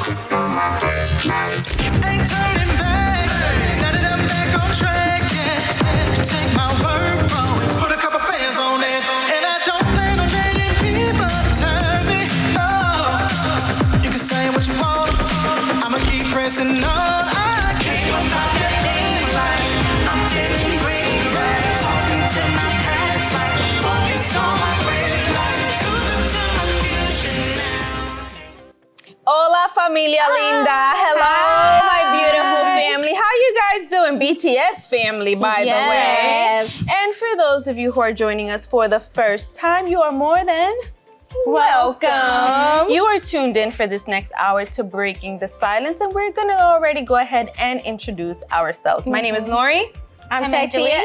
Focus on my brake lights. Ain't turning back. Now that I'm back on track, yeah. Take my word from it. Put a couple bands on it. And I don't plan on letting people turn me. No. You can say what you want. I'ma keep pressing on. I can't go pop that green light. I'm feeling green right. Talking to my past life. Focus on my brake lights. Losing to my future now. Hola, familia linda. Hello, my beautiful family. How you guys doing? BTS family, by the way. And for those of you who are joining us for the first time, you are more than welcome. You are tuned in for this next hour to Breaking the Silence, and we're going to already go ahead and introduce ourselves. My name is Nori. I'm ShyTia.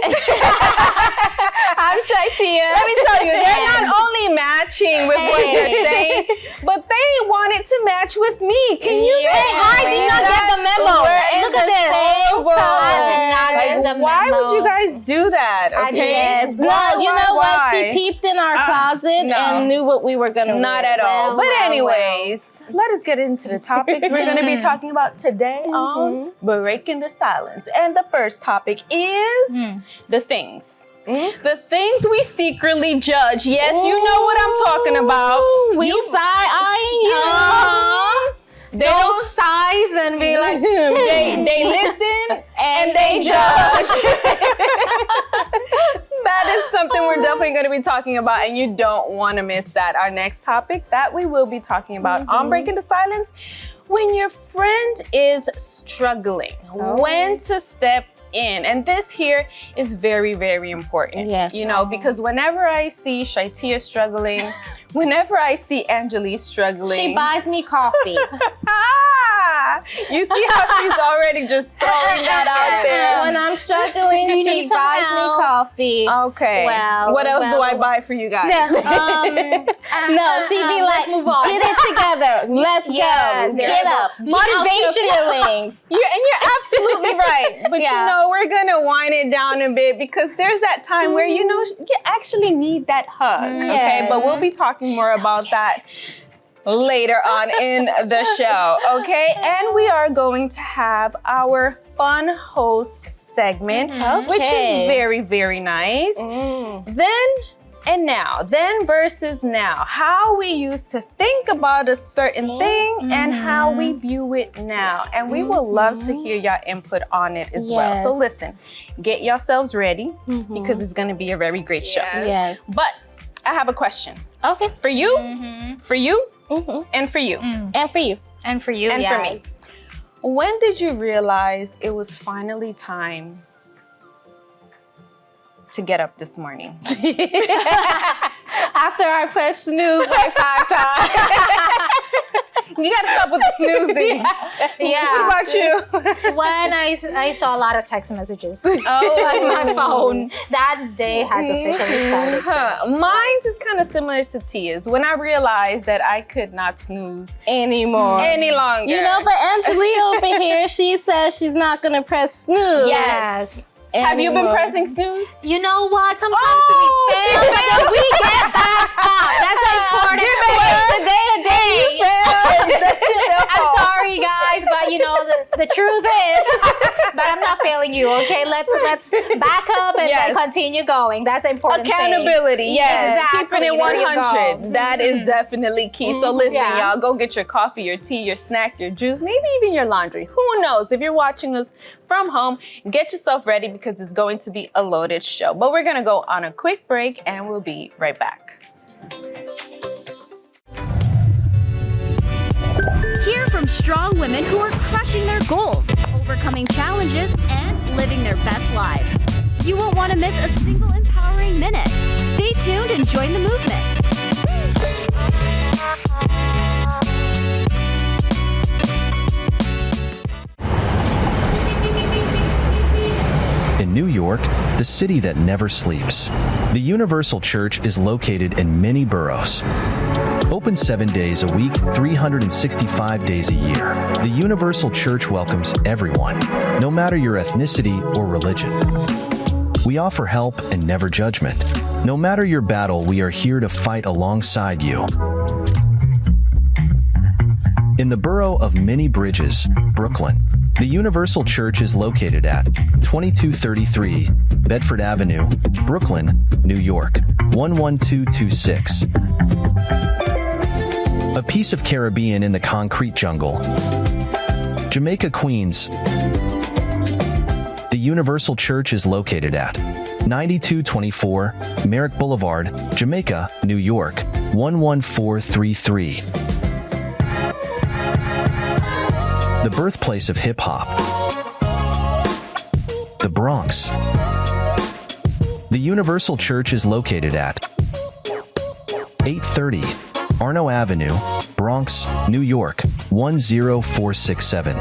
I'm ShyTia. Let me tell you, they're not only matching with what they're saying, but they wanted to match with me. Can you I did not get the memo. Look at this. I did not get the memo. Why would you guys do that? Okay. Yes. No, you know what? She peeped in our closet and knew what we were going to wear. Not at all. But anyways, let us get into the topics we're going to be talking about today on Breaking the Silence. And the first topic is the things. The things we secretly judge. Yes, you know what I'm talking about. We side-eyeing you. They don't size and be like, they listen and they judge. That is something we're definitely going to be talking about, and you don't want to miss that. Our next topic that we will be talking about on Breaking the Silence, when your friend is struggling, when to step in. And this here is very, very important. Yes. You know, because whenever I see ShyTia struggling, whenever I see Angeli struggling, she buys me coffee. You see how she's already just throwing that out there. When I'm struggling, she buys me coffee. Okay. Well, what else do I buy for you guys? No, she'd be like, move on. get it together. Let's go. Get up. Motivation. Feelings. You're absolutely right. But you know, we're going to wind it down a bit because there's that time where, you know, you actually need that hug. Okay. But we'll be talking more about that later on in the show, okay? And we are going to have our fun host segment, which is very, very nice. Then versus now, how we used to think about a certain thing and how we view it now. And we would love to hear your input on it as well. So listen, get yourselves ready because it's going to be a very great show. Yes. But I have a question. Okay. For you, for you, and for you. And for you. And for you, and for me. When did you realize it was finally time to get up this morning? After I pressed snooze like 5 times. You gotta stop with the snoozing. What about you? When I saw a lot of text messages on my phone, that day has officially started. Mine is kind of similar to Tia's. When I realized that I could not snooze anymore. any longer. You know, but Angeli over here, she says she's not gonna press snooze. Yes. Have you been pressing snooze? You know what? Sometimes we fail, but then we get back up. That's important. Today to day. I'm sorry, guys, but you know the truth is. But I'm not failing you. Okay, let's back up and then continue going. That's important. Accountability. Thing. Yes, Exactly. keeping it 100. That is definitely key. So listen, y'all, go get your coffee, your tea, your snack, your juice, maybe even your laundry. Who knows? If you're watching us from home, get yourself ready because it's going to be a loaded show. But we're going to go on a quick break and we'll be right back. Hear from strong women who are crushing their goals, overcoming challenges, and living their best lives. You won't want to miss a single empowering minute. Stay tuned and join the movement. In New York, the city that never sleeps, the Universal Church is located in many boroughs. Open 7 days a week, 365 days a year, the Universal Church welcomes everyone, no matter your ethnicity or religion. We offer help and never judgment. No matter your battle, we are here to fight alongside you. In the borough of Many Bridges, Brooklyn, the Universal Church is located at 2233 Bedford Avenue, Brooklyn, New York, 11226. A piece of Caribbean in the concrete jungle. Jamaica, Queens. The Universal Church is located at 9224 Merrick Boulevard, Jamaica, New York, 11433. The birthplace of hip-hop. The Bronx. The Universal Church is located at 830 Arno Avenue, Bronx, New York, 10467.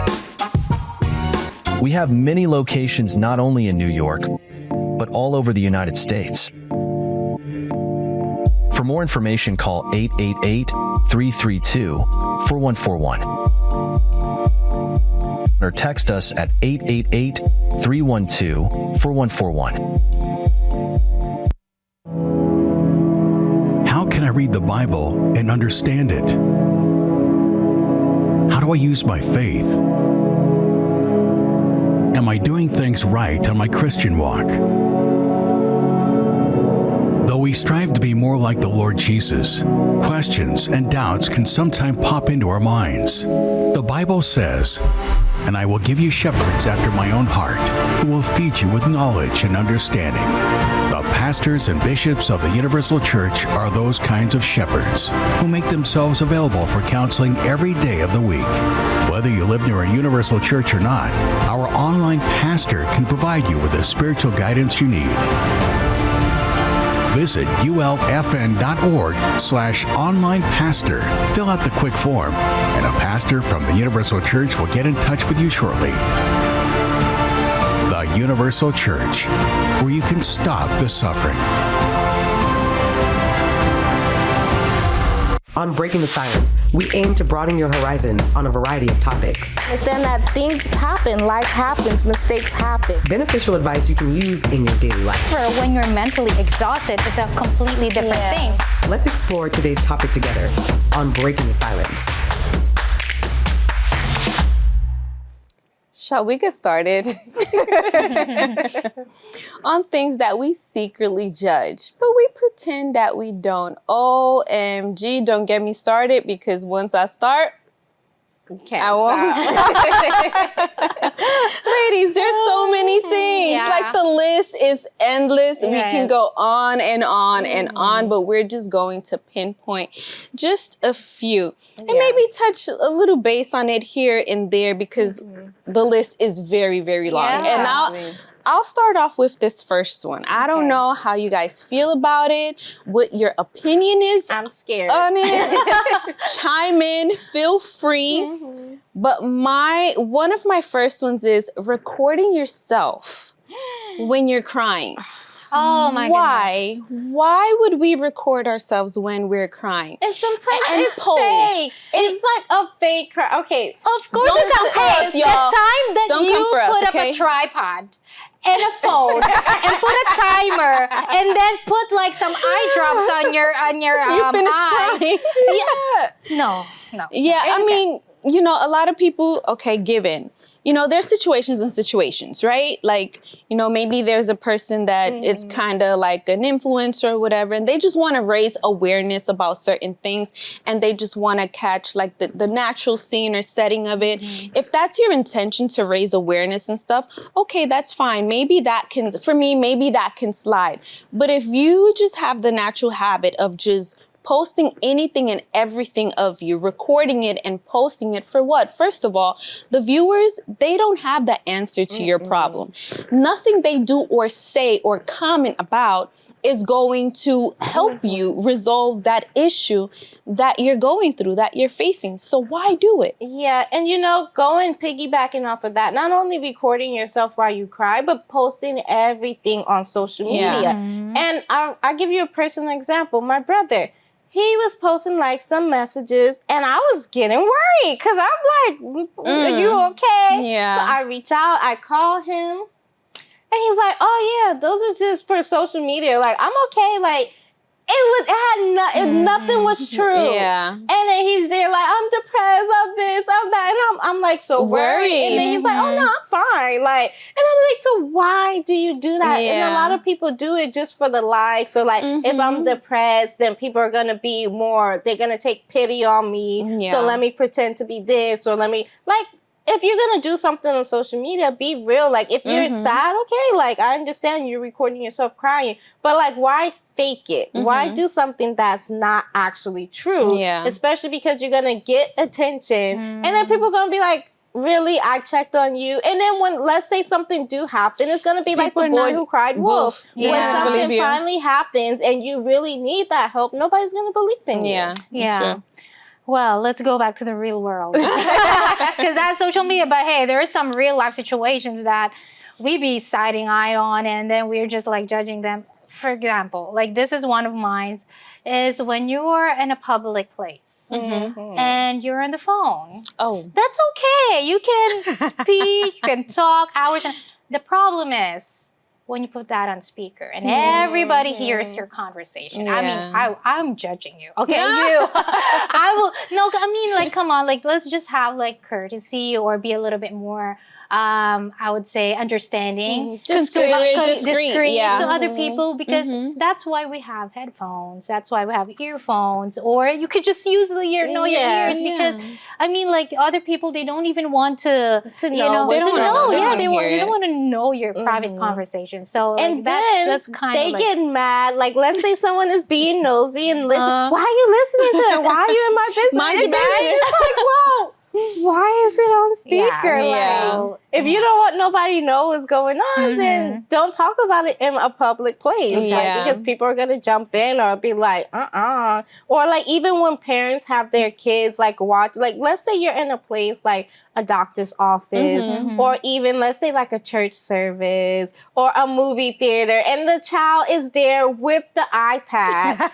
We have many locations not only in New York, but all over the United States. For more information, call 888-332-4141 or text us at 888-312-4141. How can I read the Bible and understand it? How do I use my faith? Am I doing things right on my Christian walk? Though we strive to be more like the Lord Jesus, questions and doubts can sometimes pop into our minds. The Bible says, "And I will give you shepherds after my own heart, who will feed you with knowledge and understanding." The pastors and bishops of the Universal Church are those kinds of shepherds who make themselves available for counseling every day of the week. Whether you live near a Universal Church or not, our online pastor can provide you with the spiritual guidance you need. Visit ulfn.org/onlinepastor. Fill out the quick form, and a pastor from the Universal Church will get in touch with you shortly. The Universal Church, where you can stop the suffering. On Breaking the Silence, we aim to broaden your horizons on a variety of topics. Understand that things happen, life happens, mistakes happen. Beneficial advice you can use in your daily life. For when you're mentally exhausted, it's a completely different thing. Let's explore today's topic together on Breaking the Silence. Shall we get started? On things that we secretly judge, but we pretend that we don't. OMG, don't get me started, because once I start, I won't stop. Ladies, there's so many things. Yeah. Like, the list is endless. We can go on and on and on, but we're just going to pinpoint just a few and maybe touch a little base on it here and there, because the list is very, very long. Yeah. And I'll start off with this first one. I don't know how you guys feel about it, what your opinion is. I'm scared. On it. Chime in, feel free. But one of my first ones is recording yourself when you're crying. Oh my goodness. Why would we record ourselves when we're crying? And sometimes And it's post. fake. It's like a fake cry. Okay. Of course Don't it's come a for us, pace. The y'all. time that Don't you come for us, put okay? up a tripod and a phone and put a timer and then put like some eye drops on your You finished eyes. crying. No. Yeah, I mean, a lot of people, give in. There's situations and situations, right? Like, maybe there's a person that is kind of like an influencer or whatever, and they just want to raise awareness about certain things, and they just want to catch like the natural scene or setting of it. If that's your intention, to raise awareness and stuff, okay, that's fine. Maybe that can slide. But if you just have the natural habit of just posting anything and everything of you, recording it and posting it for what? First of all, the viewers, they don't have the answer to your problem. Nothing they do or say or comment about is going to help you resolve that issue that you're going through, that you're facing. So why do it? Yeah, and going piggybacking off of that, not only recording yourself while you cry, but posting everything on social media. And I'll give you a personal example. My brother, he was posting like some messages, and I was getting worried because I'm like, are you okay? Yeah. So I reach out, I call him, and he's like, oh yeah, those are just for social media. Like, I'm okay. Like, nothing was true. Yeah. And then he's there like, I'm depressed, I'm this, I'm that. And I'm like, so worried. And then he's like, oh no, I'm fine. Like, and I'm like, so why do you do that? Yeah. And a lot of people do it just for the likes. So like, if I'm depressed, then people are going to be more, they're going to take pity on me. Yeah. So let me pretend to be this, or let me, like, if you're going to do something on social media, be real. Like, if you're sad, okay, like, I understand you're recording yourself crying. But, like, why fake it? Why do something that's not actually true? Yeah. Especially because you're going to get attention. And then people are going to be like, really? I checked on you. And then when, let's say something do happen, it's going to be like the boy who cried wolf. Yeah. When something finally happens and you really need that help, nobody's going to believe in you. Yeah. Yeah. Well, let's go back to the real world. Because that's social media. But hey, there are some real life situations that we be siding eye on, and then we're just like judging them. For example, like this is one of mine, is when you're in a public place and you're on the phone. Oh. That's okay. You can speak, you can talk hours. And the problem is when you put that on speaker and everybody hears your conversation. Yeah. I mean, I'm judging you. Okay, you. I will. No, I mean, like, come on. Like, let's just have like courtesy or be a little bit more, I would say, understanding. Discreet to other people, because that's why we have headphones. That's why we have earphones. Or you could just use your ears, because, I mean, like, other people, they don't even want to know. They don't want to know your private conversation. So, like, and then that's kind they of like, get mad. Like, let's say someone is being nosy and listen. Why are you listening to it? Why are you in my business? Mind your business. It's like, whoa. Why is it on speaker? Like, if you don't want nobody to know what's going on, then don't talk about it in a public place. Like, because people are going to jump in or be like, Or like, even when parents have their kids like watch, like, let's say you're in a place like a doctor's office, or even let's say like a church service or a movie theater, and the child is there with the iPad.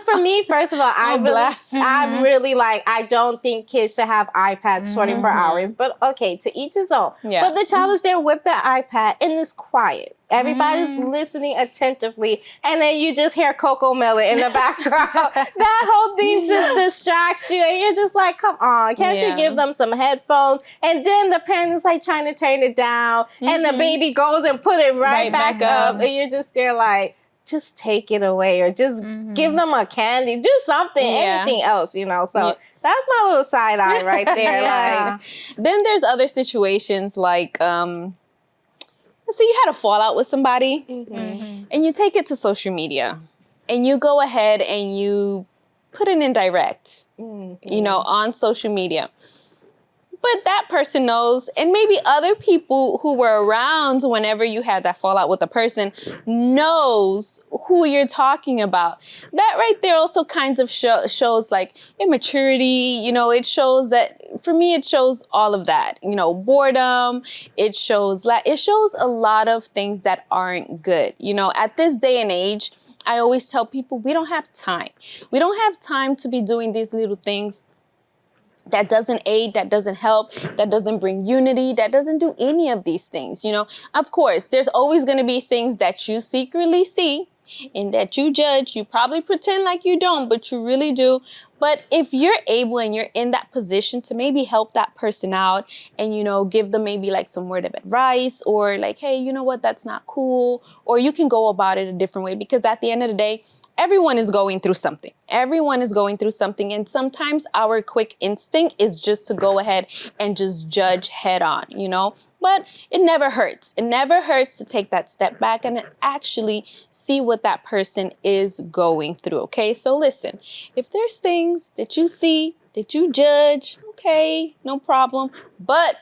For me, first of all, I'm really like, I don't think kids should have iPads 24 hours, but okay, to each his own. But the child is there with the iPad and it's quiet. Everybody's listening attentively, and then you just hear Coco Melon in the background. That whole thing just distracts you, and you're just like, come on, can't you give them some headphones? And then the parent is like trying to turn it down, and the baby goes and put it right back up, and you're just there like, just take it away, or just give them a candy, do something, anything else, you know? So that's my little side eye right there. Like, then there's other situations like, let's say you had a fallout with somebody and you take it to social media and you go ahead and you put it in direct, you know, on social media. But that person knows, and maybe other people who were around whenever you had that fallout with a person knows who you're talking about. That right there also kind of shows like immaturity. You know, it shows that, for me, it shows all of that. You know, boredom. It shows a lot of things that aren't good. You know, at this day and age, I always tell people we don't have time. We don't have time to be doing these little things that doesn't aid, that doesn't help, that doesn't bring unity, that doesn't do any of these things, you know. Of course, there's always going to be things that you secretly see and that you judge. You probably pretend like you don't, but you really do. But if you're able and you're in that position to maybe help that person out and, you know, give them maybe like some word of advice, or like, hey, you know what, that's not cool. Or you can go about it a different way, because at the end of the day, everyone is going through something. Everyone is going through something. And sometimes our quick instinct is just to go ahead and just judge head on, you know. But it never hurts. It never hurts to take that step back and actually see what that person is going through, okay? So listen, if there's things that you see, that you judge, okay, no problem. But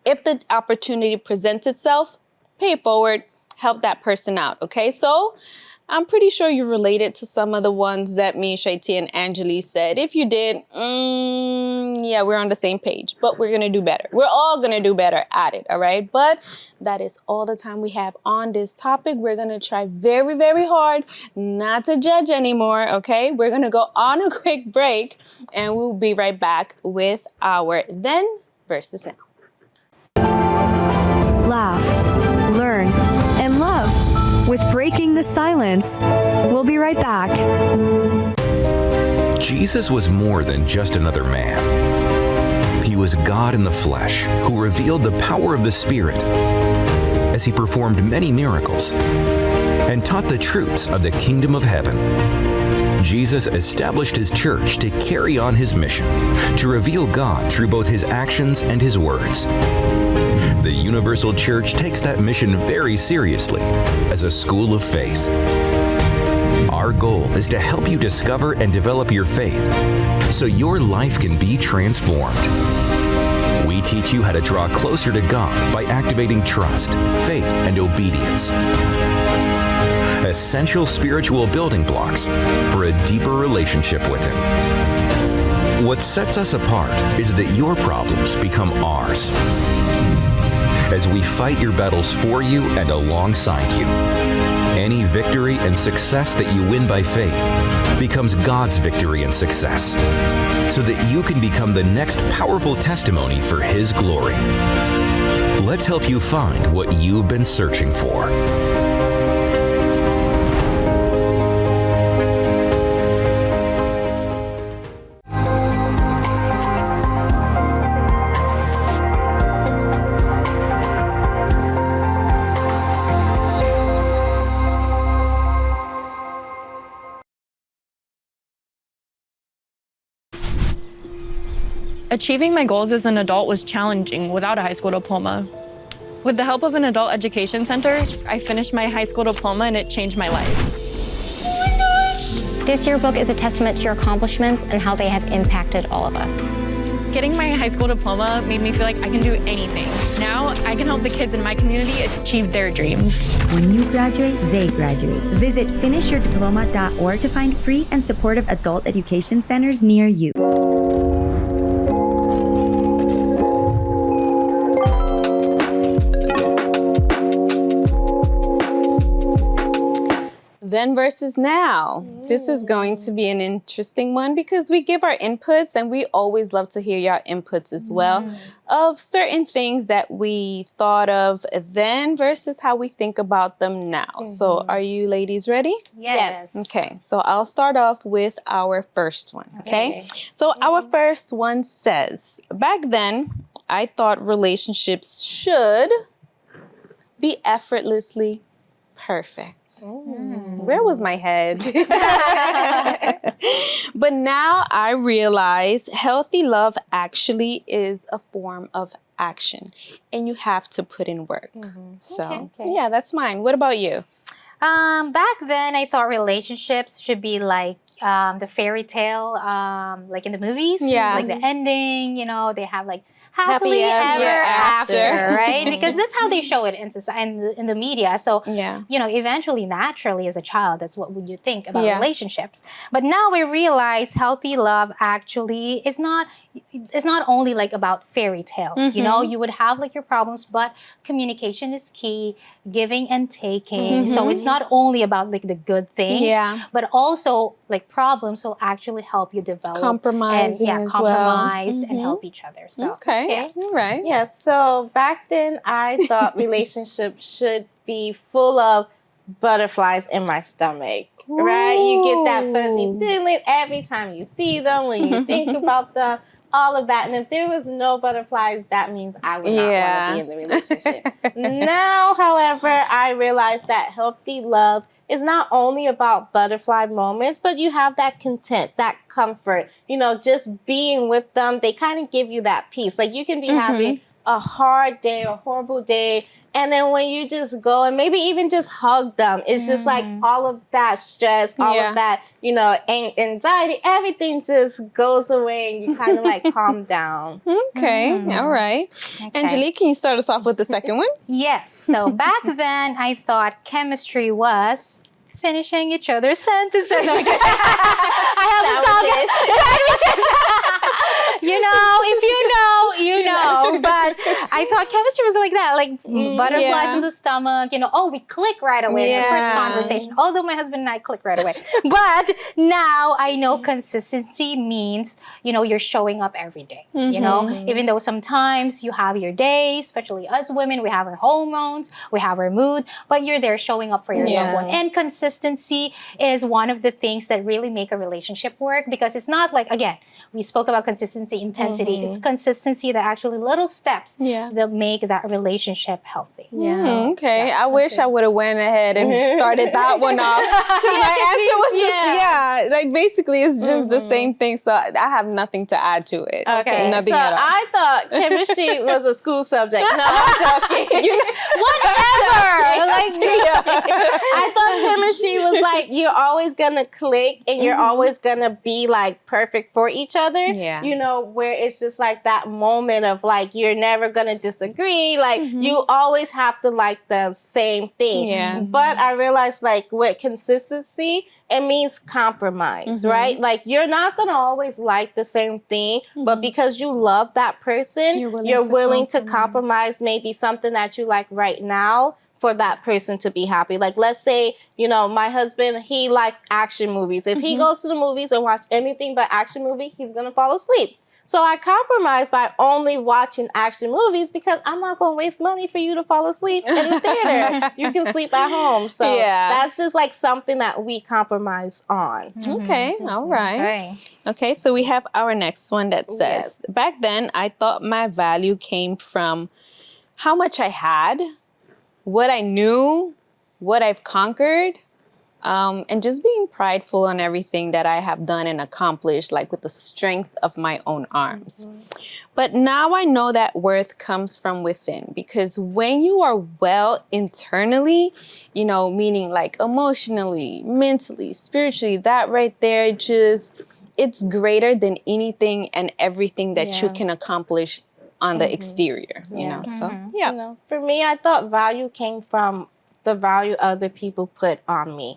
if the opportunity presents itself, pay it forward, help that person out, okay? So I'm pretty sure you related to some of the ones that me, ShyTia, and Angeli said. If you did, yeah, we're on the same page, but we're going to do better. We're all going to do better at it, all right? But that is all the time we have on this topic. We're going to try very, very hard not to judge anymore, okay? We're going to go on a quick break, and we'll be right back with our then versus now. Laugh, learn, and love. with Breaking the Silence. We'll be right back. Jesus was more than just another man. He was God in the flesh who revealed the power of the Spirit as he performed many miracles and taught the truths of the kingdom of heaven. Jesus established his church to carry on his mission, to reveal God through both his actions and his words. The Universal Church takes that mission very seriously as a school of faith. Our goal is to help you discover and develop your faith so your life can be transformed. We teach you how to draw closer to God by activating trust, faith, and obedience. Essential spiritual building blocks for a deeper relationship with Him. What sets us apart is that your problems become ours as we fight your battles for you and alongside you. Any victory and success that you win by faith becomes God's victory and success, so that you can become the next powerful testimony for His glory. Let's help you find what you've been searching for. Achieving my goals as an adult was challenging without a high school diploma. With the help of an adult education center, I finished my high school diploma and it changed my life. This yearbook is a testament to your accomplishments and how they have impacted all of us. Getting my high school diploma made me feel like I can do anything. Now I can help the kids in my community achieve their dreams. When you graduate, they graduate. Visit finishyourdiploma.org to find free and supportive adult education centers near you. Then versus now. This is going to be an interesting one because we give our inputs and we always love to hear your inputs as well of certain things that we thought of then versus how we think about them now. So are you ladies ready? Yes. Okay, so I'll start off with our first one, okay? So our first one says, back then, I thought relationships should be effortlessly perfect. Where was my head? But now I realize healthy love actually is a form of action and you have to put in work. So yeah, that's mine. What about you? Back then I thought relationships should be like the fairy tale, like in the movies. Like the ending, you know, they have like happily ever after, right? Because that's how they show it in the media. So, you know, eventually, naturally, as a child, that's what would you think about relationships. But now we realize healthy love actually is not only like about fairy tales. You know, you would have like your problems, but communication is key, giving and taking. So it's not only about like the good things, but also like problems will actually help you develop compromise and help each other. So all right. Yeah, so back then I thought relationships should be full of butterflies in my stomach. Right? You get that fuzzy feeling every time you see them, when you think about them, all of that. And if there was no butterflies, that means I would not want to be in the relationship. Now, however, I realize that healthy love is not only about butterfly moments, but you have that content, that comfort, you know, just being with them. They kind of give you that peace. Like you can be having a hard day, a horrible day, and then when you just go and maybe even just hug them, it's just like all of that stress, all of that, you know, anxiety, everything just goes away and you kind of like calm down. All right. Angeli, can you start us off with the second one? Yes. So back then, I thought chemistry was finishing each other's sentences. I have sandwiches. You know, if you know, you know. But I thought chemistry was like that, like butterflies in the stomach, we click right away in the first conversation. Although my husband and I click right away. But now I know consistency means, you're showing up every day, even though sometimes you have your days, especially us women, we have our hormones, we have our mood, but you're there showing up for your loved one. And consistency is one of the things that really make a relationship work, because it's not like, again, we spoke about consistency, intensity. It's consistency that actually little steps that make that relationship healthy. Okay. I wish I would have went ahead and started that one off. My answer was like basically it's just the same thing. So I have nothing to add to it. Okay. Nothing so at all. I thought chemistry was a school subject. No, I'm joking. Whatever. I thought chemistry was like you're always gonna click and you're always gonna be like perfect for each other. Yeah. Where it's just like that moment of like you're never gonna disagree. Like you always have to like the same thing. Yeah. But I realized like with consistency, it means compromise, right? Like you're not gonna always like the same thing, but because you love that person, you're willing to compromise maybe something that you like right now for that person to be happy. Like let's say, my husband, he likes action movies. If he goes to the movies and watch anything but action movie, he's gonna fall asleep. So I compromise by only watching action movies because I'm not going to waste money for you to fall asleep in the theater. You can sleep at home. So that's just like something that we compromise on. Okay. All right. Okay. So we have our next one that says, back then I thought my value came from how much I had, what I knew, what I've conquered, and just being prideful on everything that I have done and accomplished, like with the strength of my own arms. But now I know that worth comes from within, because when you are well internally, meaning like emotionally, mentally, spiritually, that right there it's greater than anything and everything that you can accomplish on the exterior, So, for me, I thought value came from the value other people put on me,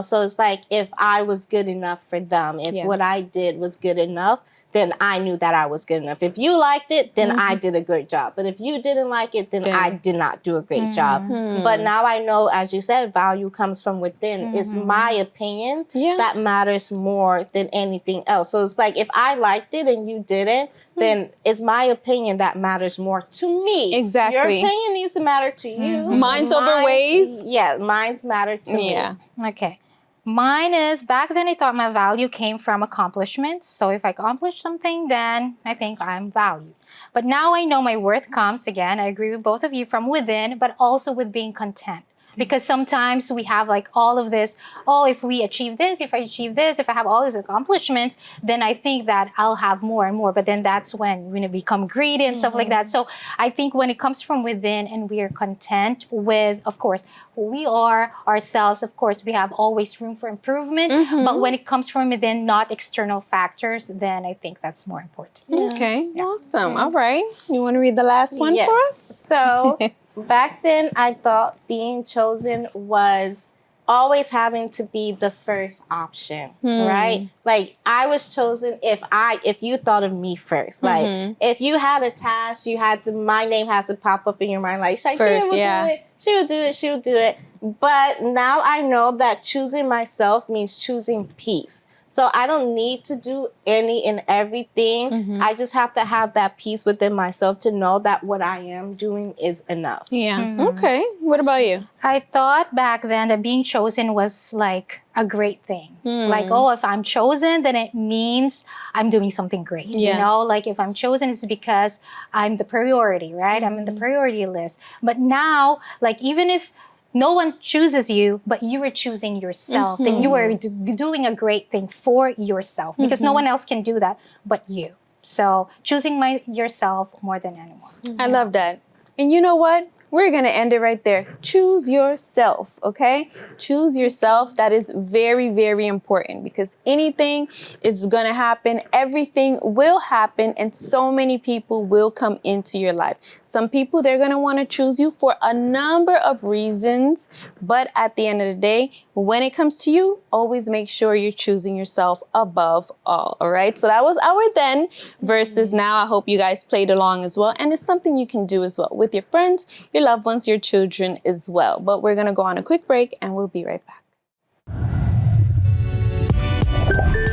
so it's like if I was good enough for them, if what I did was good enough, then I knew that I was good enough. If you liked it, then I did a good job. But if you didn't like it, then I did not do a great job. But now I know, as you said, value comes from within. It's my opinion that matters more than anything else. So it's like if I liked it and you didn't, then it's my opinion that matters more to me. Exactly. Your opinion needs to matter to you. Mine's overweighs. Yeah, mine's matter to me. Okay. Mine is, back then I thought my value came from accomplishments. So if I accomplish something, then I think I'm valued. But now I know my worth comes, again, I agree with both of you, from within, but also with being content. Because sometimes we have like all of this, if we achieve this, if I achieve this, if I have all these accomplishments, then I think that I'll have more and more. But then that's when we become greedy and stuff like that. So I think when it comes from within and we are content with, of course, who we are, ourselves, of course, we have always room for improvement. But when it comes from within, not external factors, then I think that's more important. Okay, awesome. All right. You want to read the last one for us? So back then, I thought being chosen was always having to be the first option, right? Like I was chosen if you thought of me first. Like if you had a task, my name has to pop up in your mind. Like ShyTia will do it. She will do it. She will do it. But now I know that choosing myself means choosing peace. So I don't need to do any and everything. I just have to have that peace within myself to know that what I am doing is enough. Okay. What about you? I thought back then that being chosen was like a great thing. Like, if I'm chosen, then it means I'm doing something great. Like if I'm chosen, it's because I'm the priority, right? I'm in the priority list. But now, like even if no one chooses you, but you are choosing yourself, then you are doing a great thing for yourself, because no one else can do that but you. So choosing yourself more than anyone. I love that. And you know what? We're going to end it right there. Choose yourself, okay? Choose yourself. That is very, very important, because anything is going to happen. Everything will happen, and so many people will come into your life. Some people, they're going to want to choose you for a number of reasons, but at the end of the day, when it comes to you, always make sure you're choosing yourself above all. All right. So that was our then versus now. I hope you guys played along as well. And it's something you can do as well with your friends, your loved ones, your children as well. But we're going to go on a quick break and we'll be right back.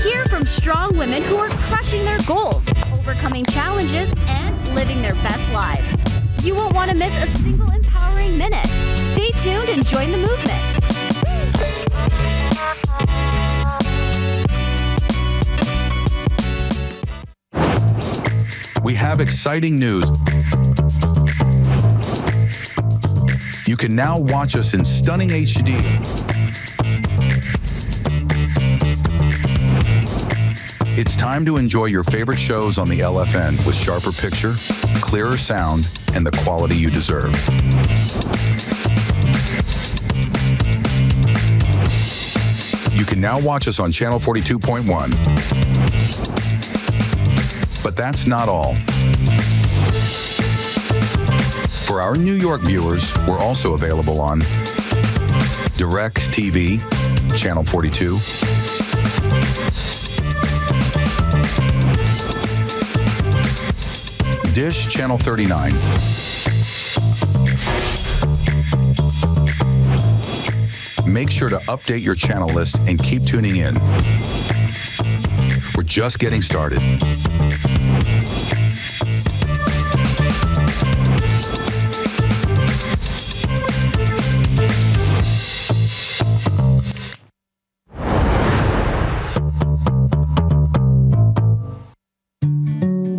Hear from strong women who are crushing their goals, overcoming challenges, and living their best lives. You won't want to miss a single empowering minute. Stay tuned and join the movement. We have exciting news. You can now watch us in stunning HD. It's time to enjoy your favorite shows on the LFN with sharper picture, clearer sound, and the quality you deserve. You can now watch us on channel 42.1. But that's not all. For our New York viewers, we're also available on Direct TV, channel 42, Dish, channel 39, make sure to update your channel list and keep tuning in. We're just getting started.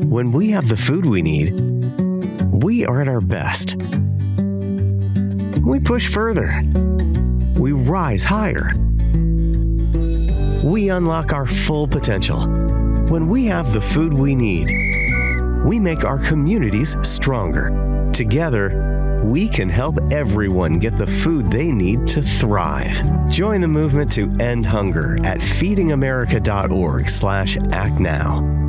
When we have the food we need, we are at our best. We push further. We rise higher. We unlock our full potential. When we have the food we need, we make our communities stronger. Together, we can help everyone get the food they need to thrive. Join the movement to end hunger at feedingamerica.org/actnow.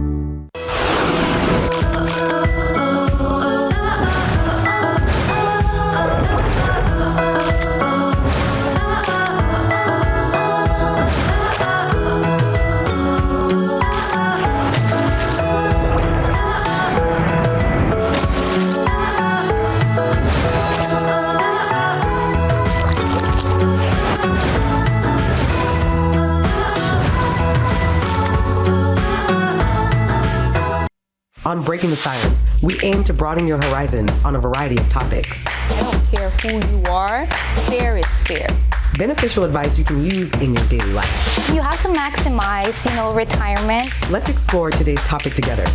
On Breaking the Silence, we aim to broaden your horizons on a variety of topics. I don't care who you are, fair is fair. Beneficial advice you can use in your daily life. You have to maximize, retirement. Let's explore today's topic together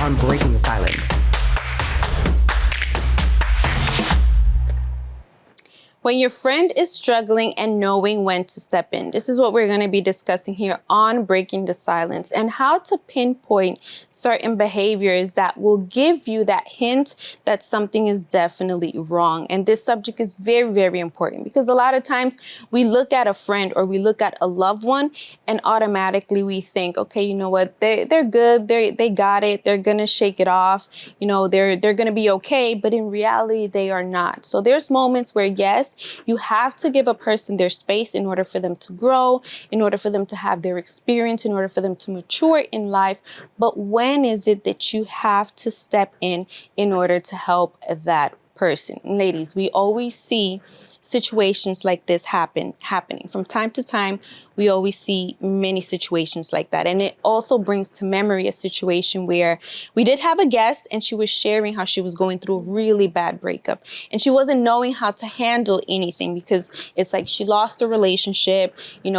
on Breaking the Silence. When your friend is struggling and knowing when to step in. This is what we're going to be discussing here on Breaking the Silence and how to pinpoint certain behaviors that will give you that hint that something is definitely wrong. And this subject is very, very important because a lot of times we look at a friend or we look at a loved one and automatically we think, okay, you know what, they're good. They got it. They're going to shake it off. They're going to be okay. But in reality, they are not. So there's moments where, yes, you have to give a person their space in order for them to grow, in order for them to have their experience, in order for them to mature in life. But when is it that you have to step in order to help that person? Ladies, we always see situations like this happening from time to time. We always see many situations like that. And it also brings to memory a situation where we did have a guest and she was sharing how she was going through a really bad breakup and she wasn't knowing how to handle anything because it's like she lost a relationship,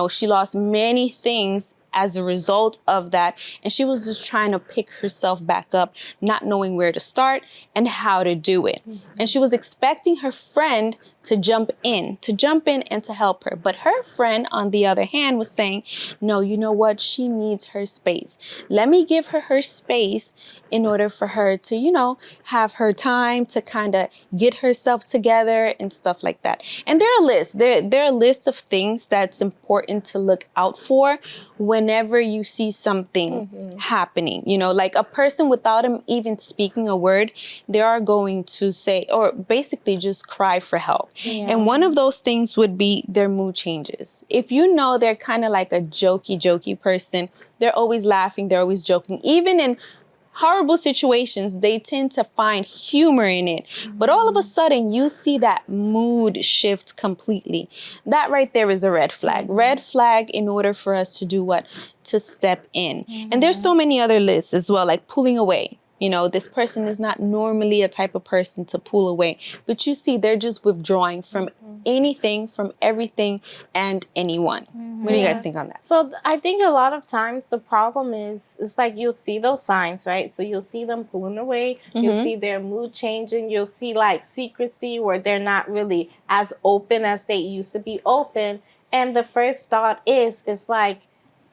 she lost many things as a result of that. And she was just trying to pick herself back up, not knowing where to start and how to do it. Mm-hmm. And she was expecting her friend to jump in and to help her. But her friend, on the other hand, was saying, no, you know what? She needs her space. Let me give her space in order for her to, have her time to kind of get herself together and stuff like that. And there are lists. There are lists of things that's important to look out for when whenever you see something happening, you know, like a person without them even speaking a word, they are going to say, or basically just cry for help. Yeah. And one of those things would be their mood changes. If you know they're kind of like a jokey person, they're always laughing, they're always joking. Even in horrible situations, they tend to find humor in it. But all of a sudden, you see that mood shift completely. That right there is a red flag. Red flag in order for us to do what? To step in. And there's so many other lists as well, like pulling away. You know, this person is not normally a type of person to pull away. But you see, they're just withdrawing from anything, from everything, and anyone. What do you guys think on that? So I think a lot of times the problem is, it's like you'll see those signs, right? So you'll see them pulling away. You'll see their mood changing. You'll see like secrecy where they're not really as open as they used to be open. And the first thought is, it's like,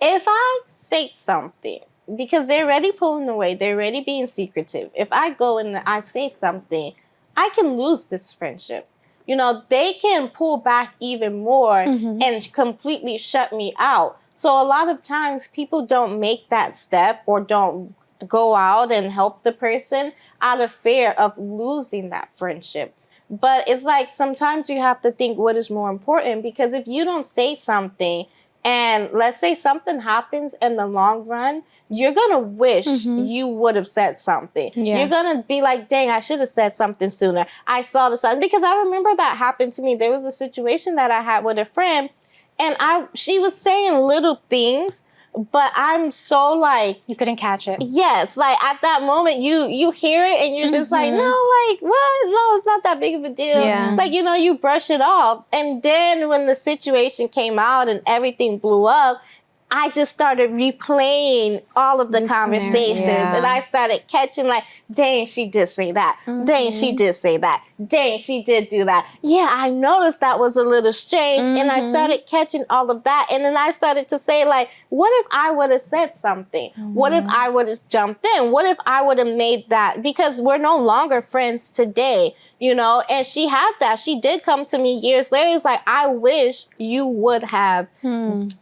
if I say something, because they're already pulling away, they're already being secretive. If I go and I say something, I can lose this friendship. You know, they can pull back even more and completely shut me out. So a lot of times people don't make that step or don't go out and help the person out of fear of losing that friendship. But it's like sometimes you have to think what is more important, because if you don't say something and let's say something happens in the long run, you're going to wish you would have said something. Yeah. You're going to be like, dang, I should have said something sooner. I saw the sign. Because I remember that happened to me. There was a situation that I had with a friend, and she was saying little things, but I'm so like... You couldn't catch it. Yes. Like at that moment, you hear it and you're just like, no, like, what? No, it's not that big of a deal. Yeah. Like, you know, you brush it off. And then when the situation came out and everything blew up, I just started replaying all of the conversations. And I started catching like, dang, she did say that. Dang, she did say that. Dang, she did do that. Yeah, I noticed that was a little strange. And I started catching all of that. And then I started to say like, what if I would have said something? What if I would have jumped in? What if I would have made that? Because we're no longer friends today. You know, and she had that. She did come to me years later. It's like, I wish you would have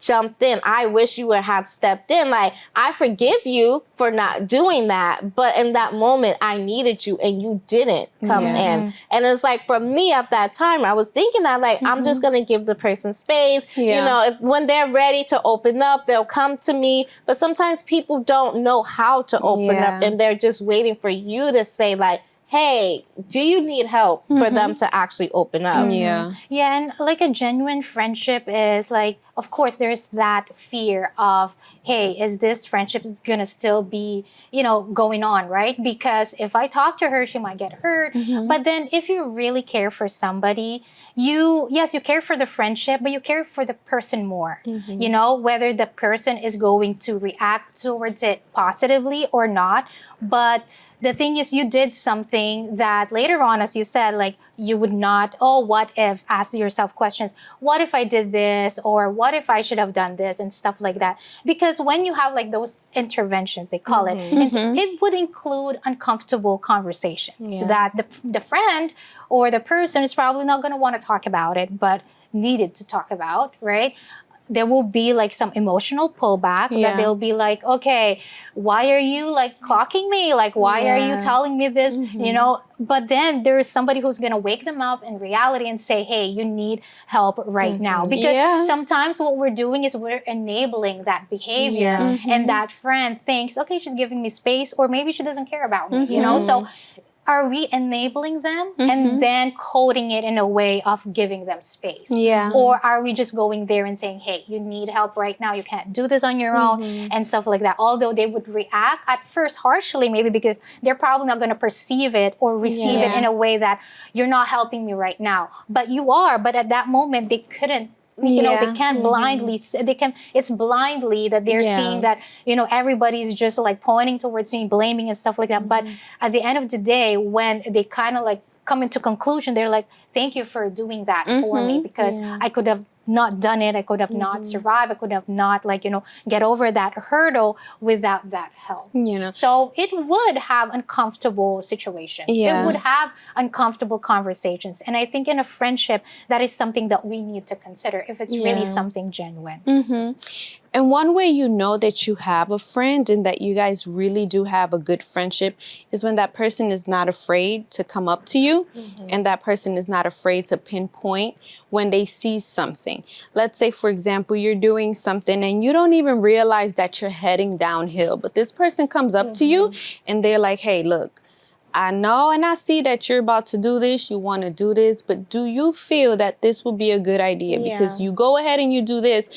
jumped in. I wish you would have stepped in. Like, I forgive you for not doing that. But in that moment, I needed you and you didn't come in. And it's like, for me at that time, I was thinking that, like, I'm just going to give the person space. You know, when they're ready to open up, they'll come to me. But sometimes people don't know how to open up, and they're just waiting for you to say, like, hey, do you need help for them to actually open up? Yeah, and like a genuine friendship is like, of course, there's that fear of, hey, is this friendship is gonna still be, you know, going on, right? Because if I talk to her, she might get hurt. But then if you really care for somebody, you care for the friendship, but you care for the person more. You know, whether the person is going to react towards it positively or not. But the thing is, you did something that later on, as you said, like you would not, what if, ask yourself questions. What if I did this? Or what if I should have done this and stuff like that? Because when you have like those interventions, they call it, it would include uncomfortable conversations that the friend or the person is probably not going to want to talk about it, but needed to talk about, right? There will be like some emotional pullback that they'll be like, okay, why are you like clocking me? Like, why are you telling me this? You know, but then there is somebody who's going to wake them up in reality and say, hey, you need help right now. Because sometimes what we're doing is we're enabling that behavior, and that friend thinks, okay, she's giving me space, or maybe she doesn't care about me, you know? So are we enabling them and then coding it in a way of giving them space? Or are we just going there and saying, hey, you need help right now. You can't do this on your own and stuff like that. Although they would react at first harshly, maybe because they're probably not going to perceive it or receive it in a way that you're not helping me right now. But you are. But at that moment, they couldn't. You know, they can't blindly, it's blindly that they're seeing that, you know, everybody's just like pointing towards me, blaming and stuff like that. But at the end of the day, when they kind of like come into conclusion, they're like, thank you for doing that for me, because I could have not done it. I could have not survived. I could have not, like, you know, get over that hurdle without that help. You know, so it would have uncomfortable situations. It would have uncomfortable conversations. And I think in a friendship, that is something that we need to consider if it's really something genuine. And one way you know that you have a friend and that you guys really do have a good friendship is when that person is not afraid to come up to you, and that person is not afraid to pinpoint when they see something. Let's say, for example, you're doing something and you don't even realize that you're heading downhill, but this person comes up to you and they're like, hey, look, I know and I see that you're about to do this, you want to do this, but do you feel that this would be a good idea? Because you go ahead and you do this,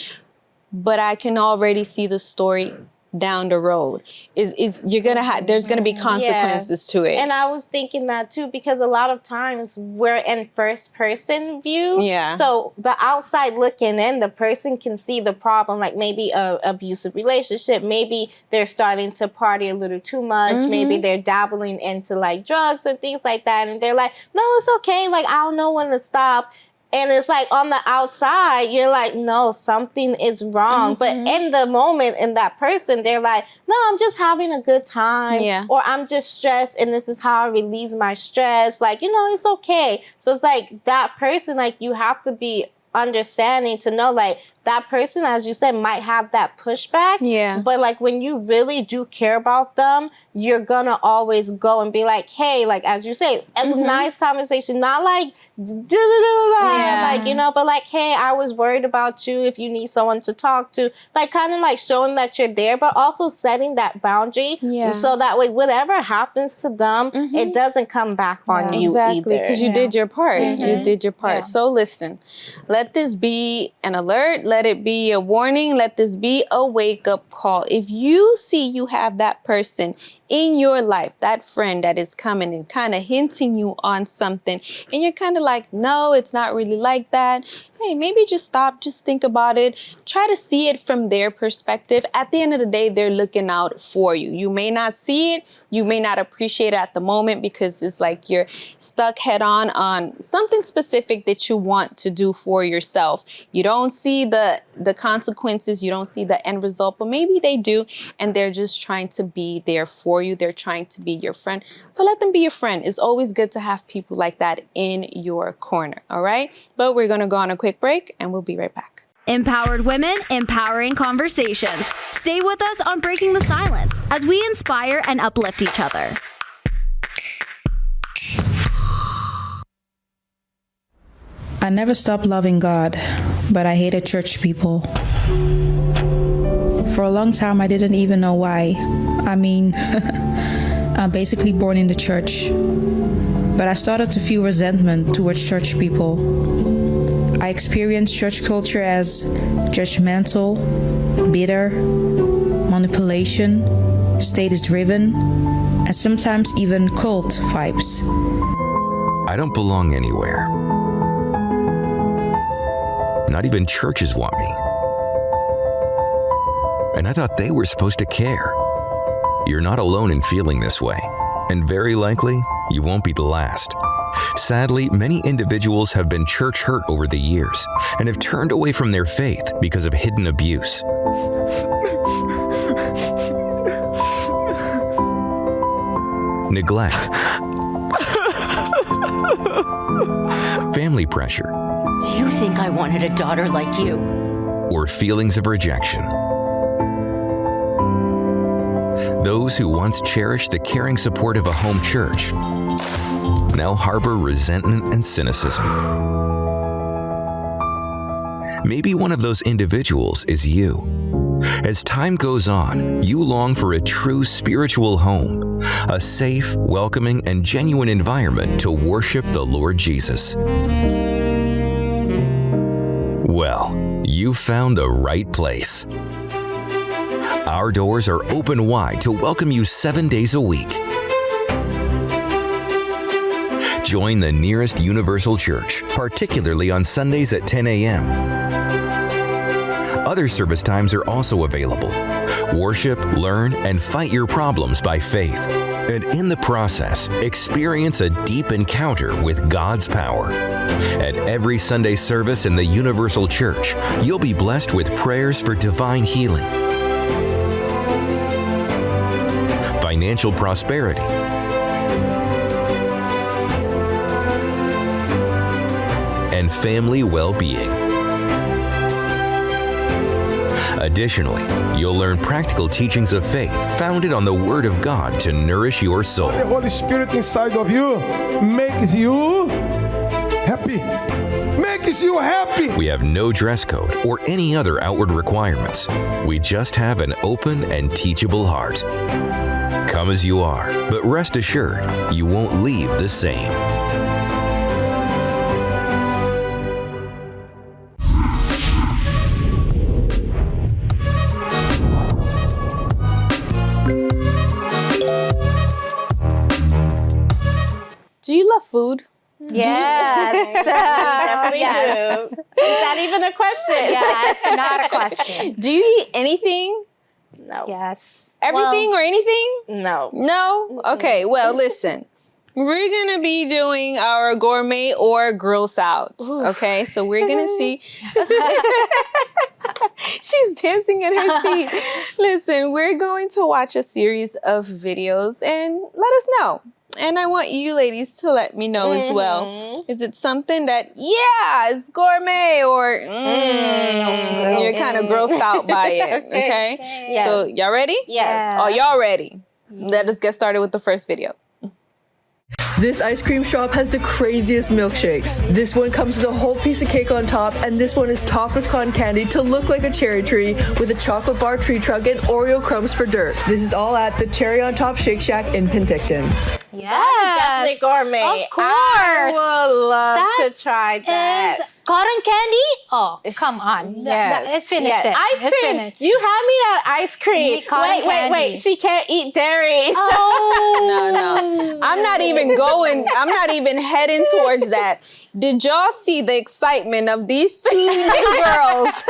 but I can already see the story down the road. You're gonna have, there's gonna be consequences to it. And I was thinking that too, because a lot of times we're in first person view. Yeah. So the outside looking in, the person can see the problem, like maybe a abusive relationship, maybe they're starting to party a little too much, maybe they're dabbling into like drugs and things like that, and they're like, no, it's okay, like I don't know when to stop. And it's like on the outside, you're like, no, something is wrong. But in the moment, in that person, they're like, no, I'm just having a good time. Yeah. Or I'm just stressed and this is how I release my stress. Like, you know, it's okay. So it's like that person, like you have to be understanding to know like that person, as you said, might have that pushback. Yeah. But like when you really do care about them, you're gonna always go and be like, hey, like as you say, a nice conversation, not like like, you know, but like, hey, I was worried about you, if you need someone to talk to, like kind of like showing that you're there, but also setting that boundary. Yeah. So that way, whatever happens to them, it doesn't come back on you exactly, either. because you did your part. You did your part. So listen, let this be an alert. Let it be a warning. Let this be a wake-up call. If you see you have that person in your life, that friend that is coming and kind of hinting you on something, and you're kind of like, no, it's not really like that. Hey, maybe just stop, just think about it. Try to see it from their perspective. At the end of the day, they're looking out for you. You may not see it. You may not appreciate it at the moment because it's like you're stuck head on something specific that you want to do for yourself. You don't see the consequences. You don't see the end result, but maybe they do, and they're just trying to be there for you. They're trying to be your friend. So let them be your friend. It's always good to have people like that in your corner. All right. But we're going to go on a quick break and we'll be right back. Empowered women, empowering conversations. Stay with us on Breaking the Silence as we inspire and uplift each other. I never stopped loving God, but I hated church people. For a long time, I didn't even know why. I mean, I'm basically born in the church. But I started to feel resentment towards church people. I experienced church culture as judgmental, bitter, manipulation, status-driven, and sometimes even cult vibes. I don't belong anywhere. Not even churches want me. And I thought they were supposed to care. You're not alone in feeling this way, and very likely, you won't be the last. Sadly, many individuals have been church hurt over the years and have turned away from their faith because of hidden abuse. Neglect. Family pressure. Do you think I wanted a daughter like you? Or feelings of rejection. Those who once cherished the caring support of a home church now harbor resentment and cynicism. Maybe one of those individuals is you. As time goes on, you long for a true spiritual home, a safe, welcoming, and genuine environment to worship the Lord Jesus. Well, you found the right place. Our doors are open wide to welcome you 7 days a week. Join the nearest Universal Church, particularly on Sundays at 10 a.m. Other service times are also available. Worship, learn, and fight your problems by faith. And in the process, experience a deep encounter with God's power. At every Sunday service in the Universal Church, you'll be blessed with prayers for divine healing, financial prosperity, and family well-being. Additionally, you'll learn practical teachings of faith founded on the Word of God to nourish your soul. The Holy Spirit inside of you makes you happy. Makes you happy. We have no dress code or any other outward requirements. We just have an open and teachable heart. Come as you are, but rest assured, you won't leave the same. Do you love food? Yes. Definitely yes. do. Is that even a question? Yeah, it's not a question. Do you eat anything? No. Yes. Everything or anything? No. No? Okay, well, listen. We're going to be doing our gourmet or gross out. Okay, so we're going to see. She's dancing in her seat. Listen, we're going to watch a series of videos and let us know. And I want you ladies to let me know as well. Is it something that, is gourmet or you're kind of grossed out by it? Okay? Yes. So y'all ready? Yes. Oh, y'all ready? Let us get started with the first video. This ice cream shop has the craziest milkshakes. This one comes with a whole piece of cake on top, and this one is topped with cotton candy to look like a cherry tree with a chocolate bar tree trunk and Oreo crumbs for dirt. This is all at the Cherry on Top Shake Shack in Penticton. Yes. Definitely gourmet. Of course. I would love to try that. Is cotton candy? Oh, come on. Yes. It finished it. Ice It cream. finished. You had me at ice cream. Cotton Wait. candy. She can't eat dairy. Oh. No. I'm not even heading towards that. Did y'all see the excitement of these two new girls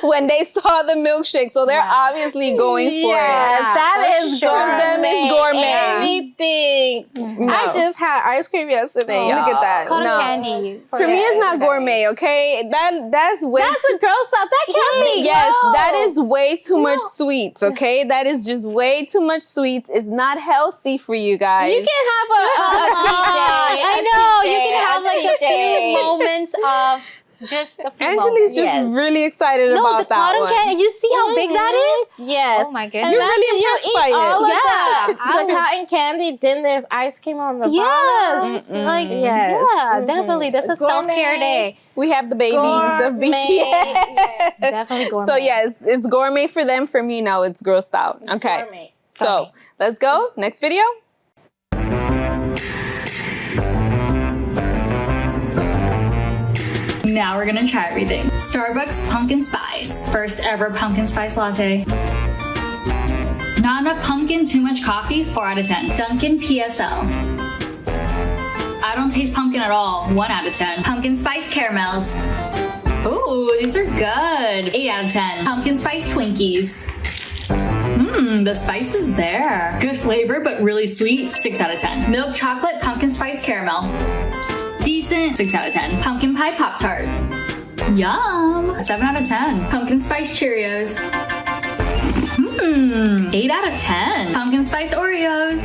when they saw the milkshake? So they're obviously going for it. That is For them is gourmet. Anything. No. I just had ice cream yesterday. Look at that. Cotton No. candy. For me, it's not gourmet, okay? That's way That's a girl stuff. That can't be. Yes, gross. that is way too much sweets, okay? That is just way too much sweets. It's not healthy for you guys. You can have a cheat day. I know. You can have like a few moments of just a few Angeli's moments. just really excited about the that cotton one. candy. You see how big that is? Yes. Oh my goodness. You're really impressed by all it. of the cotton candy, then there's ice cream on the Yes. bottom. Like, Yes. yeah, definitely. That's a self-care day. We have the babies of BTS. Definitely gourmet. So yes, it's gourmet for them. For me, no, it's grossed out. Okay. Gourmet. So let's go. Next video. Now we're gonna try everything. Starbucks pumpkin spice. First ever pumpkin spice latte. Not enough pumpkin, too much coffee, 4 out of 10. Dunkin' PSL. I don't taste pumpkin at all, 1 out of 10. Pumpkin spice caramels. Ooh, these are good. 8 out of 10. Pumpkin spice Twinkies. The spice is there. Good flavor, but really sweet, 6 out of 10. Milk chocolate pumpkin spice caramel. Decent, 6 out of 10. Pumpkin pie Pop-Tart. Yum, 7 out of 10. Pumpkin spice Cheerios. 8 out of 10. Pumpkin spice Oreos.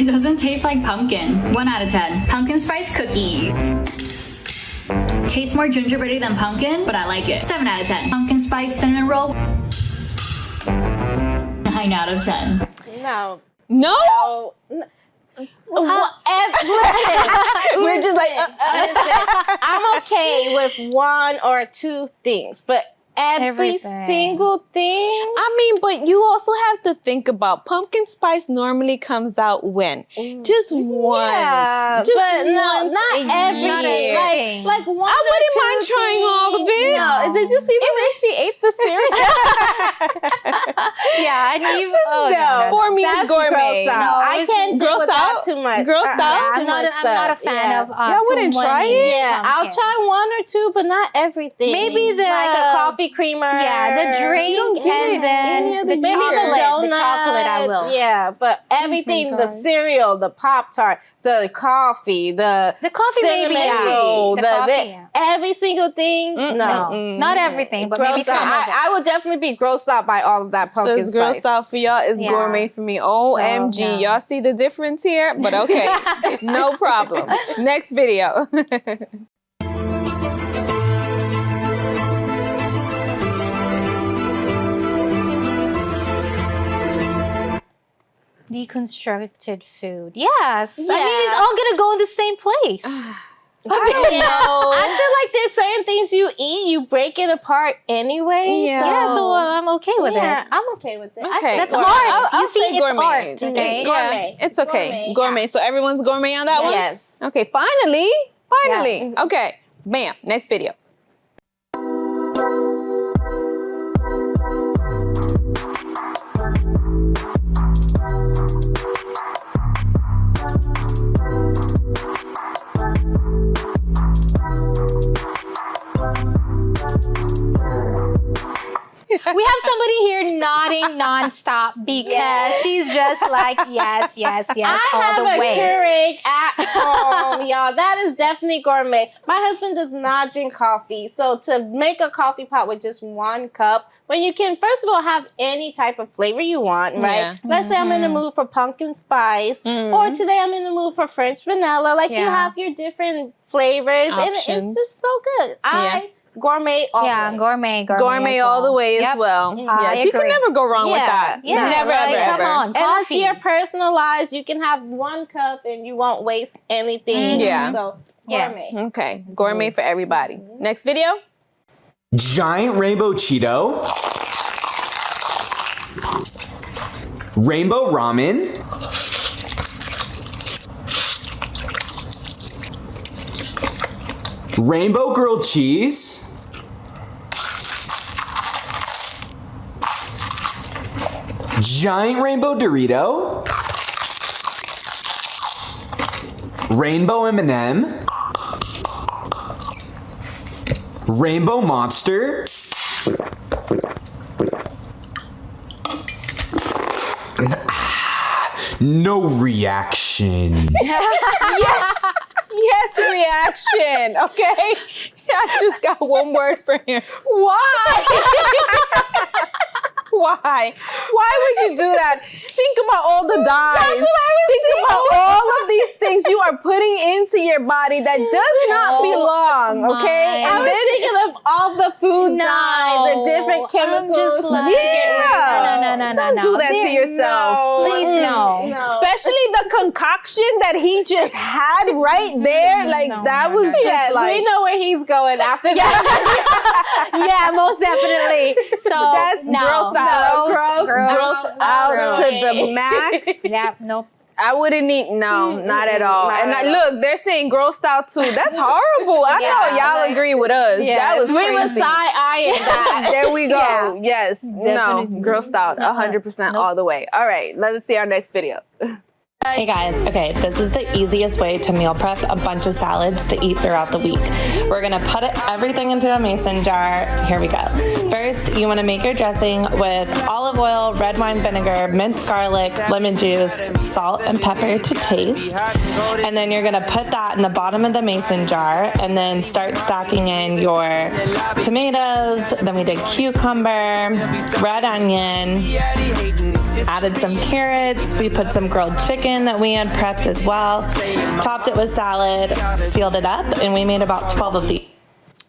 It doesn't taste like pumpkin. 1 out of 10. Pumpkin spice cookie. Tastes more gingerbready than pumpkin, but I like it. 7 out of 10. Pumpkin spice cinnamon roll. 9 out of 10. No. No? Listen, We're just like, listen, I'm okay with 1 or 2 things, but every single thing. I mean, but you also have to think about pumpkin spice normally comes out when? Just once. Yeah, just but once not a every year. like 1 I wouldn't mind trying all of it. No, did you see the way she ate the cereal? Yeah, and you. Oh, no. For me, That's it's gourmet. gross out. No, I can't do gross without out? too much. Grossed out? I'm not a fan of. Y'all wouldn't too try many it? Yeah, I'll pumpkin. try 1 or 2, but not everything. Maybe the like a coffee creamer. Yeah, the drink and then the maybe chocolate. donut. The chocolate I will. Yeah, but everything, the cereal, the Pop-Tart, the coffee, the coffee maybe. cinnamon roll, The coffee, yeah. every single thing. No. Not everything, but maybe Grossed some out. of it. I would definitely be grossed out by all of that So pumpkin it's spice. grossed out for y'all. It's Yeah. gourmet for me. OMG. So, no. Y'all see the difference here? But okay. No problem. Next video. Deconstructed food. Yes. I mean, it's all gonna go in the same place. I don't know. I feel like there's certain things you eat, you break it apart anyway. Yeah, so I'm okay with it. I'm okay with it. Okay. That's Gourmet. hard. I'll You see, say it's gourmet. art today. Yeah, Gourmet. it's okay. Gourmet. So everyone's gourmet on that one? Yes. Okay, finally. Yes. Okay, bam, next video. We have somebody here nodding nonstop because she's just like, yes, all the way. I have a Keurig at home, y'all. That is definitely gourmet. My husband does not drink coffee. So to make a coffee pot with just 1 cup, when you can, first of all, have any type of flavor you want, right? Yeah. Let's say I'm in the mood for pumpkin spice, or today I'm in the mood for French vanilla. Like, you have your different flavors, and it's just so good. Gourmet all the way. Gourmet all the way as well. Yes, you can never go wrong with that. Yeah, Never, right? ever, Come ever. on, Unless coffee. you're personalized, you can have 1 cup and you won't waste anything. Yeah. So, gourmet. Okay, gourmet for everybody. Next video. Giant rainbow Cheeto. Rainbow ramen. Rainbow grilled cheese. Giant rainbow Dorito. Rainbow M&M. Rainbow Monster. No reaction. Yes, reaction. Okay, I just got one word for him. Why? Why? Why would you do that? Think about all the dyes. That's what I was Think about all of these things you are putting into your body that does not belong, okay? I was thinking of all the food dye, the different chemicals. No. Don't do that to yourself. Please, no. Especially the concoction that he just had right there. Like, that was just like... we know where he's going after that. Yeah, most definitely. So that's grossed out. Gross out to the max. Yeah, nope. I wouldn't eat, not at all. And look, they're saying grossed out too. That's horrible. I know y'all agree with us. That was crazy. We were side-eyeing that. There we go. Yes. Definitely. No, grossed out 100% all the way. All right, let us see our next video. Hey guys, okay, this is the easiest way to meal prep a bunch of salads to eat throughout the week. We're gonna put everything into a mason jar. Here we go. First, you wanna make your dressing with olive oil, red wine vinegar, minced garlic, lemon juice, salt and pepper to taste. And then you're gonna put that in the bottom of the mason jar and then start stacking in your tomatoes. Then we did cucumber, red onion, added some carrots. We put some grilled chicken that we had prepped as well. Topped it with salad, sealed it up, and we made about 12 of these.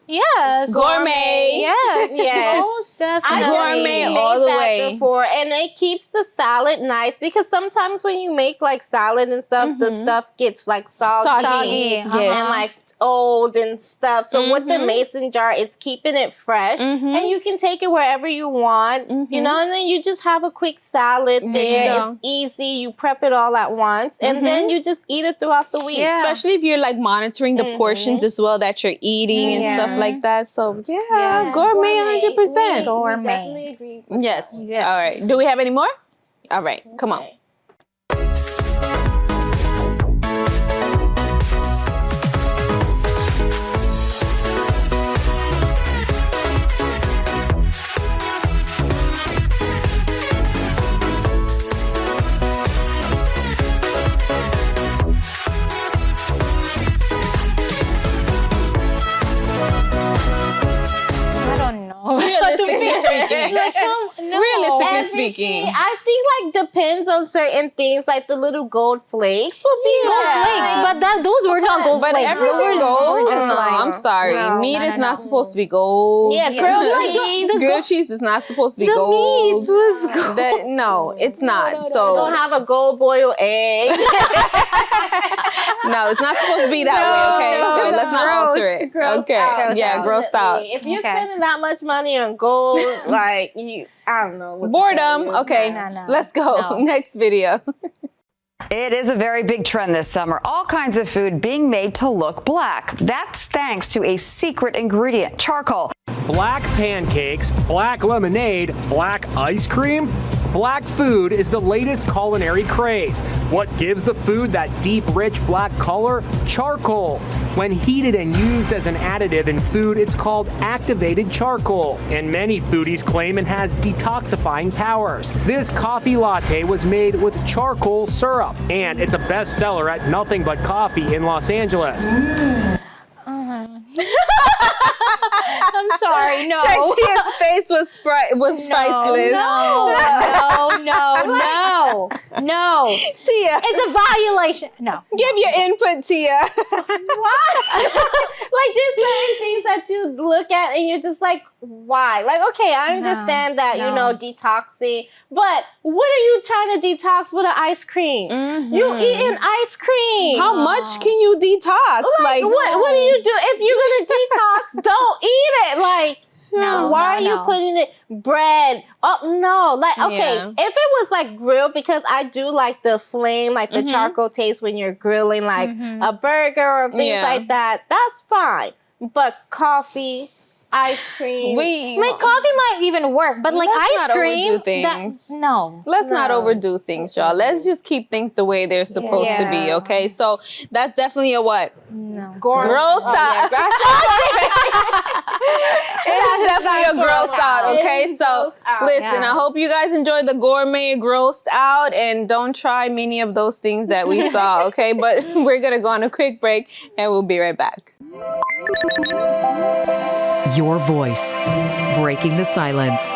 Yes. Gourmet. Yes. Most definitely. I Gourmet all the way. Before, and it keeps the salad nice because sometimes when you make like salad and stuff, the stuff gets like soggy. Yes. And like old and stuff. So with the mason jar, it's keeping it fresh, and you can take it wherever you want, you know. And then you just have a quick salad there. It's easy. You prep it all at once, and then you just eat it throughout the week. Yeah. Especially if you're like monitoring the portions as well that you're eating and stuff like that. So gourmet 100%. Gourmet. Definitely agree. Yes. All right. Do we have any more? All right. Come on. I don't know. Realistically speaking. Realistically speaking. I think think like depends on certain things, like the little gold flakes would be gold flakes, but those were not gold flakes. Everything gold? No, I'm sorry. No, meat is not supposed to be gold. Yeah, grilled cheese is not supposed to be the gold. meat was gold. No, it's not. You So don't have a gold boiled egg. no, it's not supposed to be that way. Okay, so let's not alter it. Okay, grossed out. If you're spending that much money on gold, like I don't know. Boredom. Okay, let's go. Next video. It is a very big trend this summer. All kinds of food being made to look black. That's thanks to a secret ingredient, charcoal. Black pancakes, black lemonade, black ice cream. Black food is the latest culinary craze. What gives the food that deep, rich black color? Charcoal. When heated and used as an additive in food, it's called activated charcoal, and many foodies claim it has detoxifying powers. This coffee latte was made with charcoal syrup, and it's a bestseller at Nothing But Coffee in Los Angeles. I'm sorry, no. ShyTia's face was priceless. No. Tia. It's a violation. No. Give your input, Tia. Why? Like there's certain things that you look at and you're just like, why? Like, okay, I understand that, detoxing, but what are you trying to detox with an ice cream? You eating ice cream. How much can you detox? Like what do you do? If you're gonna detox, don't eat it. Like, why are you putting it bread? Oh no, like okay, if it was like grilled, because I do like the flame, like the charcoal taste when you're grilling like a burger or things like that, that's fine. But coffee, ice cream. Coffee might even work, but like ice cream, Let's not overdo things, y'all. Let's just keep things the way they're supposed to be, okay? So that's definitely a what? No. Gross out. It's definitely a gross out, okay? So listen, I hope you guys enjoyed the gourmet grossed out and don't try many of those things that we saw, okay? But we're gonna go on a quick break and we'll be right back. Your voice, breaking the silence.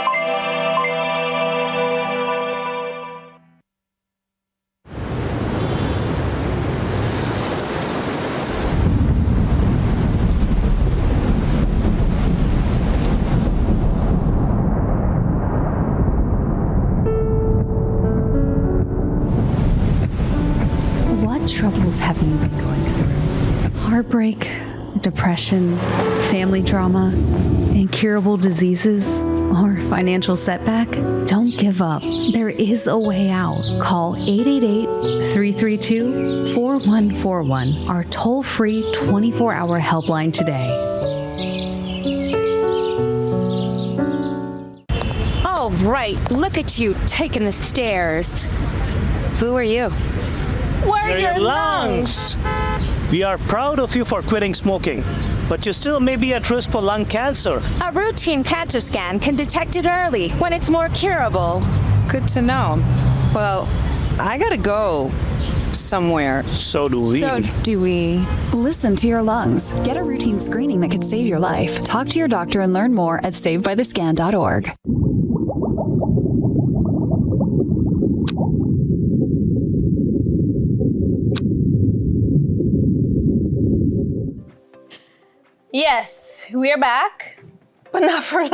What troubles have you been going through? Heartbreak, depression, family trauma, incurable diseases, or financial setback? Don't give up. There is a way out. Call 888-332-4141, our toll-free 24-hour helpline today. Oh, right. Look at you taking the stairs. Who are you? We're your lungs. We are proud of you for quitting smoking, but you still may be at risk for lung cancer. A routine cancer scan can detect it early when it's more curable. Good to know. Well, I gotta go somewhere. So do we. Listen to your lungs. Get a routine screening that could save your life. Talk to your doctor and learn more at savedbythescan.org. Yes, we are back, but not for long.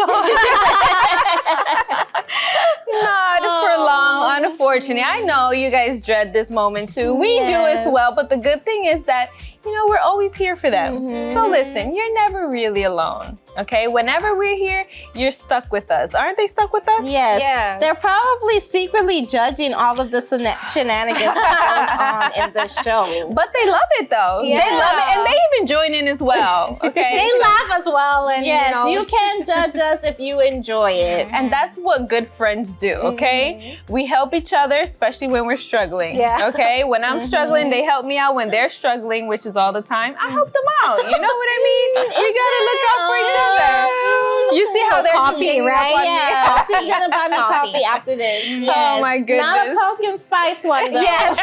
Not for long, unfortunately. I know you guys dread this moment too. We do as well, but the good thing is that, we're always here for them. So listen, you're never really alone. Okay, whenever we're here, you're stuck with us. Aren't they stuck with us? Yes. They're probably secretly judging all of the shenanigans that goes on in the show. But they love it though. Yeah. They love it, and they even join in as well. Okay, they laugh as well, and you can judge us if you enjoy it. And that's what good friends do. Okay, we help each other, especially when we're struggling. Yeah. Okay, when I'm struggling, they help me out. When they're struggling, which is all the time, I help them out. You know what I mean? We gotta look out for each other. You see how they're coffee, right? Yeah. She's gonna buy me coffee after this. Yes. Oh my goodness. Not a pumpkin spice one though. Yes.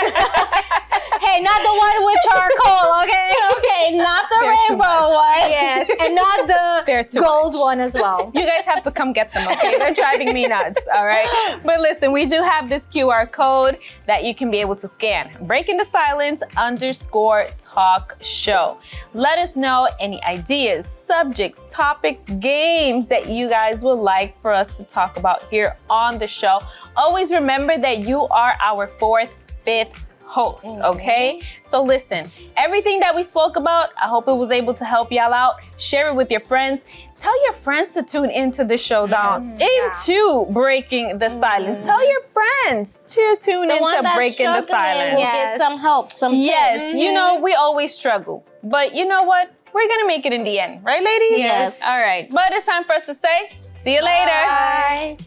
Hey, not the one with charcoal, okay? Okay, not the They're too rainbow much. one. Yes, and not They're the too gold one as well. You guys have to come get them, okay? They're driving me nuts, all right? But listen, we do have this QR code that you can be able to scan. Breaking the Silence _talk show. Let us know any ideas, subjects, topics, games that you guys would like for us to talk about here on the show. Always remember that you are our 4th, 5th host, okay? So listen, everything that we spoke about, I hope it was able to help y'all out. Share it with your friends. Tell your friends to tune into the showdown, into Breaking the Silence. Tell your friends to tune into Breaking the Silence. Will get some help, some tips. Yes, you know, we always struggle. But you know what? We're gonna make it in the end, right, ladies? Yes. All right, but it's time for us to say, see you later. Bye.